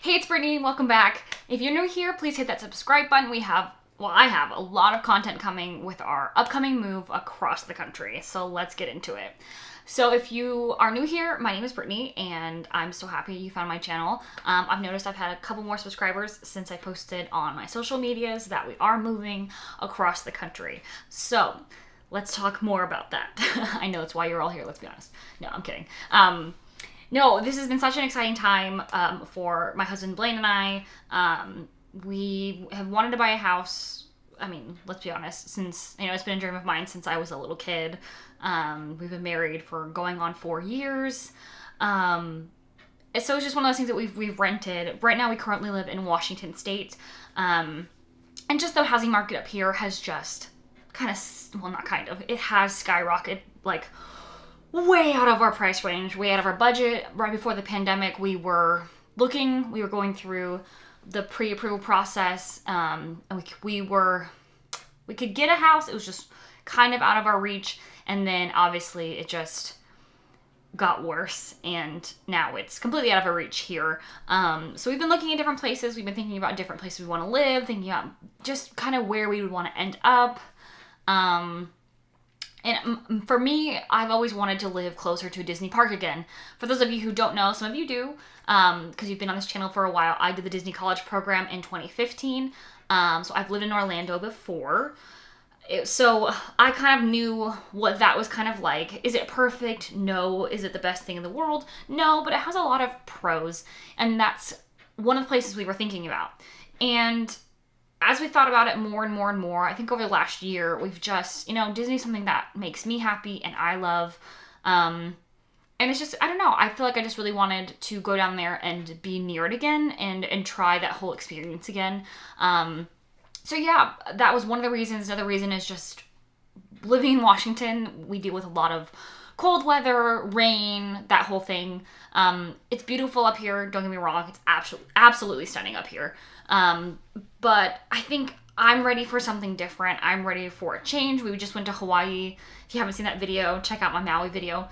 Hey, it's Brittany. Welcome back. If you're new here, please hit that subscribe button. I have a lot of content coming with our upcoming move across the country. So let's get into it. So if you are new here, my name is Brittany, and I'm so happy you found my channel. I've noticed I've had a couple more subscribers since I posted on my social medias that we are moving across the country. So let's talk more about that. I know it's why you're all here, let's be honest. No, I'm kidding. No, this has been such an exciting time for my husband Blaine and I. We have wanted to buy a house. I mean, let's be honest, since, it's been a dream of mine since I was a little kid. We've been married for going on 4 years. So it's just one of those things that we've rented. Right now we currently live in Washington State. And just the housing market up here has just it has skyrocketed, like, way out of our price range, way out of our budget. Right before the pandemic, we were going through the pre-approval process. And we could get a house. It was just kind of out of our reach. And then obviously it just got worse, and now it's completely out of our reach here. So we've been looking at different places. We've been thinking about different places we want to live, thinking about just kind of where we would want to end up. And for me, I've always wanted to live closer to a Disney park again. For those of you who don't know, some of you do, because you've been on this channel for a while, I did the Disney College program in 2015. So I've lived in Orlando before. So I kind of knew what that was kind of like. Is it perfect? No. Is it the best thing in the world? No, but it has a lot of pros. And that's one of the places we were thinking about. And as we thought about it more and more and more, I think over the last year, we've just, Disney's something that makes me happy and I love. And it's just, I don't know, I feel like I just really wanted to go down there and be near it again and try that whole experience again. So yeah, that was one of the reasons. Another reason is just living in Washington, we deal with a lot of cold weather, rain, that whole thing. It's beautiful up here, don't get me wrong, it's absolutely stunning up here. But I think I'm ready for something different. I'm ready for a change. We just went to Hawaii. If you haven't seen that video, check out my Maui video.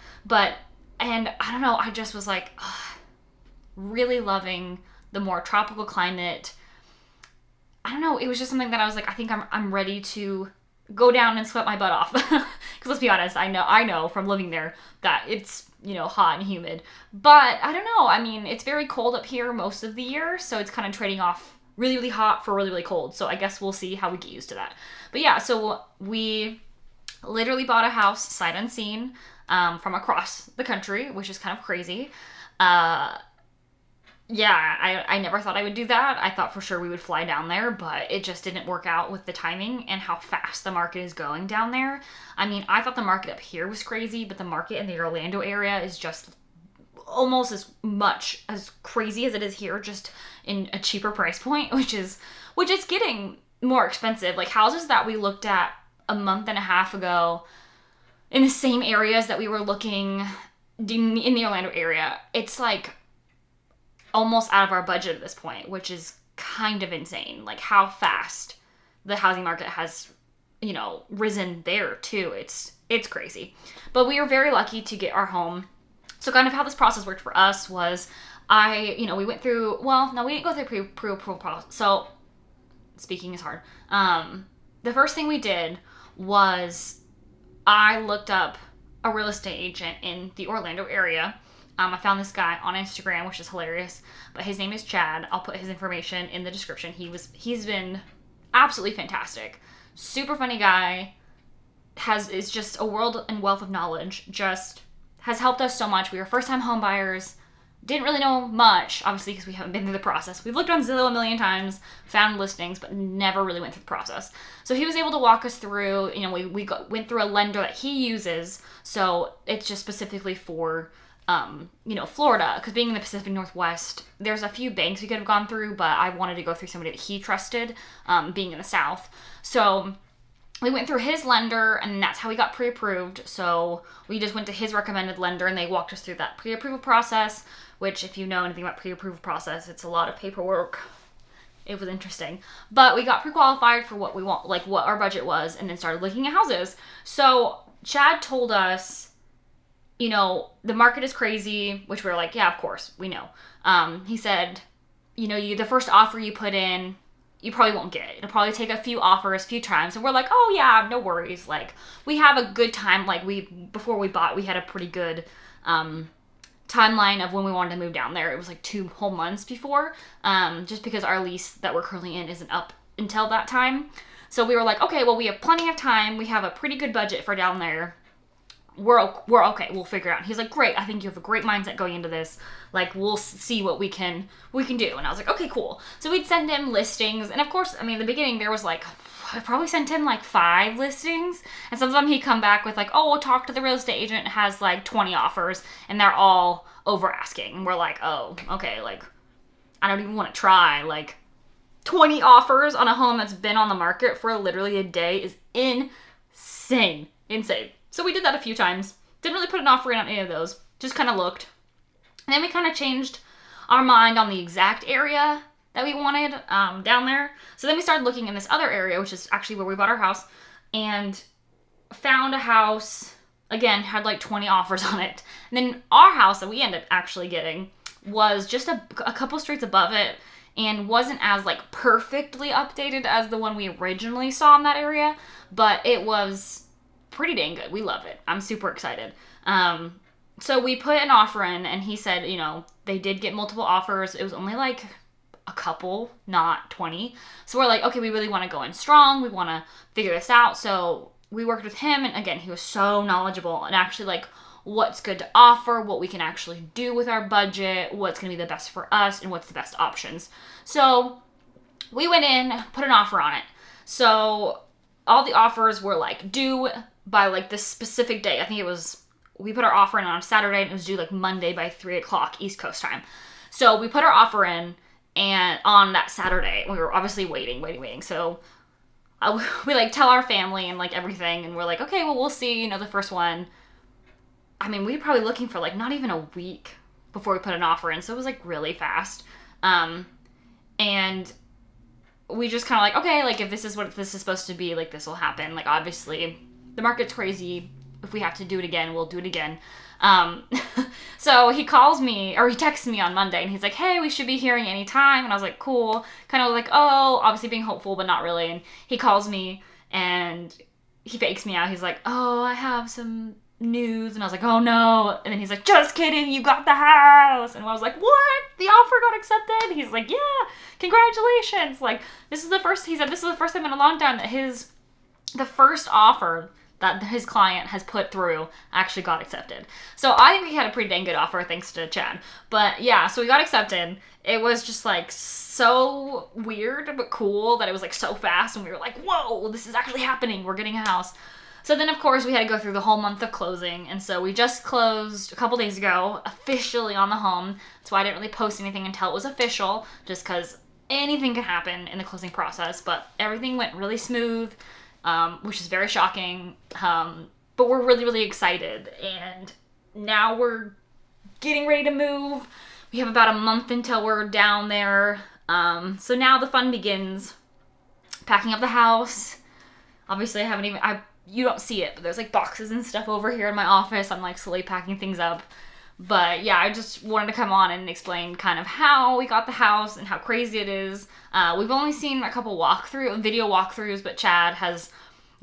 And I don't know, I just was like, really loving the more tropical climate. I don't know, it was just something that I was like, I think I'm ready to go down and sweat my butt off. Because let's be honest, I know from living there that it's, hot and humid. But I don't know, I mean, it's very cold up here most of the year, so it's kind of trading off really, really hot for really, really cold. So I guess we'll see how we get used to that. But yeah, so we literally bought a house sight unseen from across the country, which is kind of crazy. Yeah, I never thought I would do that. I thought for sure we would fly down there, but it just didn't work out with the timing and how fast the market is going down there. I mean, I thought the market up here was crazy, but the market in the Orlando area is just almost as much as crazy as it is here, just in a cheaper price point, which is getting more expensive. Like houses that we looked at a month and a half ago in the same areas that we were looking in the Orlando area, it's like almost out of our budget at this point, which is kind of insane. Like how fast the housing market has, risen there too. It's crazy. But we were very lucky to get our home. So kind of how this process worked for us was we went through, we didn't go through pre-approval process. So speaking is hard. The first thing we did was I looked up a real estate agent in the Orlando area. I found this guy on Instagram, which is hilarious, but his name is Chad. I'll put his information in the description. He's been absolutely fantastic. Super funny guy. Is just a world and wealth of knowledge. Just has helped us so much. We were first-time home buyers. Didn't really know much, obviously, because we haven't been through the process. We've looked on Zillow a million times, found listings, but never really went through the process. So he was able to walk us through, we went through a lender that he uses, so it's just specifically for Florida, because being in the Pacific Northwest, there's a few banks we could have gone through, but I wanted to go through somebody that he trusted, being in the South. So we went through his lender, and that's how we got pre-approved. So we just went to his recommended lender, and they walked us through that pre-approval process, which if you know anything about pre-approval process, it's a lot of paperwork. It was interesting. But we got pre-qualified for what we want, like what our budget was, and then started looking at houses. So Chad told us, the market is crazy, which we're like, yeah, of course, we know. He said, the first offer you put in, you probably won't get. It'll probably take a few offers, a few times. And we're like, oh yeah, no worries. Like, we have a good time. Like, before we bought, we had a pretty good timeline of when we wanted to move down there. It was like 2 whole months before, just because our lease that we're currently in isn't up until that time. So we were like, okay, well, we have plenty of time. We have a pretty good budget for down there. We're okay. We'll figure it out. He's like, great. I think you have a great mindset going into this. Like, we'll see what we can do. And I was like, okay, cool. So we'd send him listings. And of course, I mean, in the beginning, there was like, I probably sent him like 5 listings. And sometimes he'd come back with like, oh, we'll talk to the real estate agent. It has like 20 offers and they're all over asking. And we're like, oh, okay. Like, I don't even want to try. Like, 20 offers on a home that's been on the market for literally a day is insane. So we did that a few times. Didn't really put an offer in on any of those. Just kind of looked. And then we kind of changed our mind on the exact area that we wanted down there. So then we started looking in this other area, which is actually where we bought our house, and found a house, again, had like 20 offers on it. And then our house that we ended up actually getting was just a couple streets above it and wasn't as like perfectly updated as the one we originally saw in that area, but it was pretty dang good. We love it. I'm super excited. So we put an offer in, and he said, they did get multiple offers. It was only like a couple, not 20. So we're like, okay, we really want to go in strong. We want to figure this out. So we worked with him, and again, he was so knowledgeable and actually like what's good to offer, what we can actually do with our budget, what's going to be the best for us, and what's the best options. So we went in, put an offer on it. So all the offers were like due by like this specific day. I think we put our offer in on a Saturday, and it was due like Monday by 3:00 East Coast time. So we put our offer in, and on that Saturday, we were obviously waiting. So we like tell our family and like everything, and we're like, okay, well, we'll see, the first one. I mean, we were probably looking for like not even a week before we put an offer in. So it was like really fast. And we just kind of like, okay, like if this is what this is supposed to be, like this will happen. Like obviously the market's crazy. If we have to do it again, we'll do it again. So he calls me, or he texts me on Monday, and he's like, hey, we should be hearing any time. And I was like, cool. Kind of like, oh, obviously being hopeful, but not really. And he calls me, and he fakes me out. He's like, oh, I have some news. And I was like, oh no. And then he's like, just kidding, you got the house. And I was like, what? The offer got accepted? He's like, yeah, congratulations. Like, he said this is the first time in a long time that the first offer that his client has put through actually got accepted. So I think he had a pretty dang good offer thanks to Chad. But yeah, so we got accepted. It was just like so weird but cool that it was like so fast, and we were like, whoa, this is actually happening. We're getting a house. So then, of course, we had to go through the whole month of closing. And so we just closed a couple days ago, officially on the home. That's why I didn't really post anything until it was official, just because anything could happen in the closing process. But everything went really smooth, which is very shocking. But we're really, really excited. And now we're getting ready to move. We have about a month until we're down there. So now the fun begins. Packing up the house. Obviously, you don't see it, but there's like boxes and stuff over here in my office. I'm like slowly packing things up. But yeah, I just wanted to come on and explain kind of how we got the house and how crazy it is. We've only seen a couple video walkthroughs, but Chad has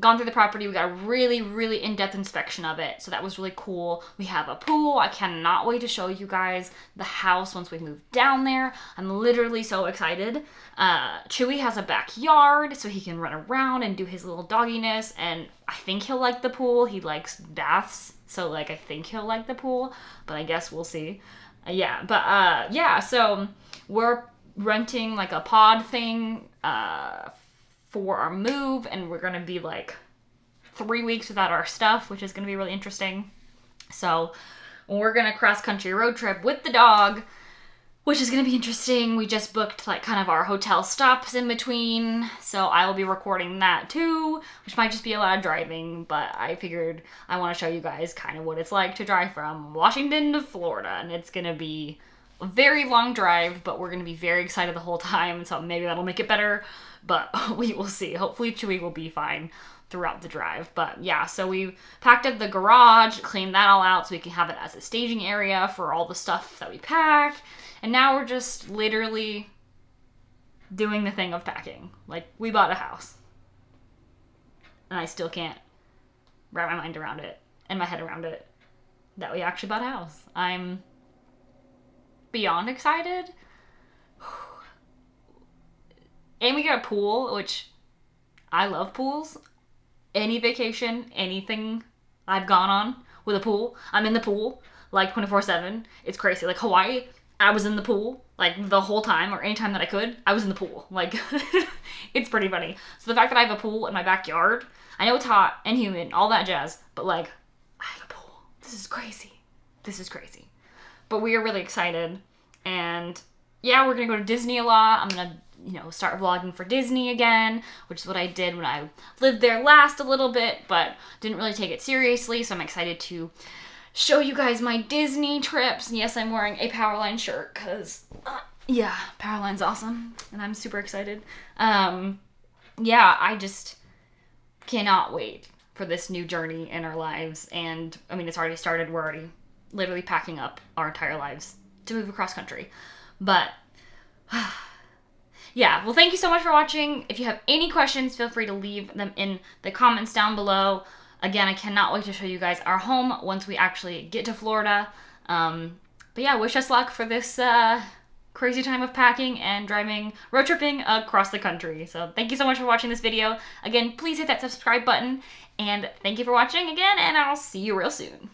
gone through the property. We got a really, really in-depth inspection of it. So that was really cool. We have a pool. I cannot wait to show you guys the house once we move down there. I'm literally so excited. Chewy has a backyard so he can run around and do his little dogginess. And I think he'll like the pool. He likes baths. So like, I think he'll like the pool, but I guess we'll see. So we're renting like a pod thing, for our move, and we're gonna be like 3 weeks without our stuff, which is gonna be really interesting. So we're gonna cross-country road trip with the dog, which is gonna be interesting. We just booked like kind of our hotel stops in between, so I will be recording that too, which might just be a lot of driving, but I figured I want to show you guys kind of what it's like to drive from Washington to Florida, and it's gonna be a very long drive, but we're gonna be very excited the whole time, so maybe that'll make it better. But we will see. Hopefully Chewy will be fine throughout the drive. But yeah, so we packed up the garage, cleaned that all out so we can have it as a staging area for all the stuff that we pack. And now we're just literally doing the thing of packing. Like, we bought a house. And I still can't wrap my mind around it and my head around it that we actually bought a house. I'm beyond excited. And we got a pool, which I love pools. Any vacation, anything I've gone on with a pool, I'm in the pool like 24/7. It's crazy. Like Hawaii, I was in the pool like the whole time, or anytime that I could, I was in the pool. Like, it's pretty funny. So the fact that I have a pool in my backyard, I know it's hot and humid, all that jazz, but like, I have a pool. This is crazy. This is crazy. But we are really excited. And yeah, we're gonna go to Disney a lot. I'm gonna, start vlogging for Disney again, which is what I did when I lived there last a little bit, but didn't really take it seriously. So I'm excited to show you guys my Disney trips. And yes, I'm wearing a Powerline shirt because, yeah, Powerline's awesome. And I'm super excited. Yeah, I just cannot wait for this new journey in our lives. And I mean, it's already started. We're already literally packing up our entire lives to move across country. But yeah, well, thank you so much for watching. If you have any questions, feel free to leave them in the comments down below. Again, I cannot wait to show you guys our home once we actually get to Florida. But yeah, wish us luck for this crazy time of packing and road tripping across the country. So thank you so much for watching this video. Again, please hit that subscribe button. And thank you for watching again, and I'll see you real soon.